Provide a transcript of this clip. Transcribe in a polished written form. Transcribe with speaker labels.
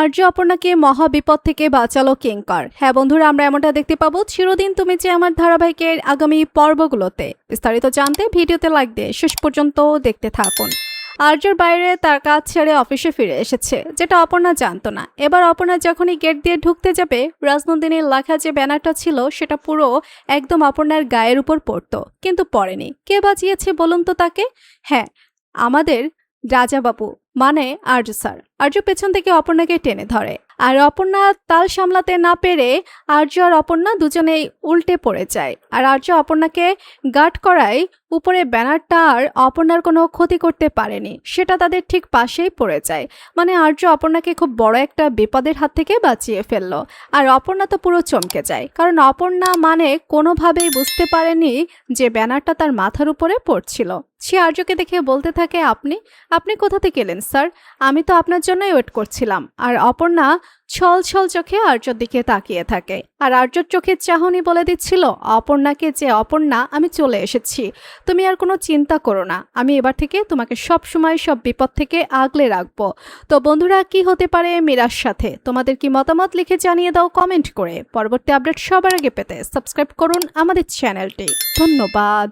Speaker 1: আর্য অপর্ণাকে মহাবিপদ থেকে বাঁচালো কিঙ্কর। হ্যাঁ বন্ধুরা, আমরা এমনটা দেখতে পাবো চিরদিন তুমি যে আমার ধারাবাহিকের আগামী পর্বগুলোতে। বিস্তারিত জানতে ভিডিওতে লাইক দিয়ে শেষ পর্যন্ত দেখতে থাকুন। আর্যর বাইরে তার কাজ ছেড়ে অফিসে ফিরে এসেছে, যেটা অপর্ণা জানতো না। এবার অপর্ণা যখনই গেট দিয়ে ঢুকতে যাবে, রাজনন্দিনীর লেখা যে ব্যানারটা ছিল সেটা পুরো একদম অপর্ণার গায়ের উপর পড়তো, কিন্তু পড়েনি। কে বাঁচিয়েছে বলুন তো তাকে? হ্যাঁ, আমাদের রাজাবাবু, মানে আর্য স্যার। আর্য পেছন থেকে অপর্ণাকে টেনে ধরে, আর অপর্ণা তাল সামলাতে না পেরে আর্য আর অপর্ণা দুজনেই উল্টে পড়ে যায়। আর আর্য অপর্ণাকে গার্ড করায় উপরে ব্যানারটা আর অপর্ণার কোনো ক্ষতি করতে পারেনি, সেটা তাদের ঠিক পাশেই পড়ে যায়। মানে আর্য অপর্ণাকে খুব বড় একটা বিপদের হাত থেকে বাঁচিয়ে ফেললো। আর অপর্ণা তো পুরো চমকে যায়, কারণ অপর্ণা মানে কোনোভাবেই বুঝতে পারেনি যে ব্যানারটা তার মাথার উপরে পড়ছিল। সে আর্যকে দেখে বলতে থাকে, আপনি আপনি কোথা থেকে এলেন স্যার? আমি তো আপনার জন্যই ওয়েট করছিলাম। আর অপর্ণা ছল ছল চোখে আর্যর দিকে তাকিয়ে থাকে, আর আর্যর চোখের চাহনি বলে দিচ্ছিল অপর্ণাকে যে, অপর্ণা আমি চলে এসেছি, তুমি আর কোনো চিন্তা করো না, আমি এবার থেকে তোমাকে সব সময় সব বিপদ থেকে আগলে রাখবো। তো বন্ধুরা, কি হতে পারে মীরার সাথে? তোমাদের কি মতামত লিখে জানিয়ে দাও কমেন্ট করে। পরবর্তী আপডেট সবার আগে পেতে সাবস্ক্রাইব করুন আমাদের চ্যানেলটি। ধন্যবাদ।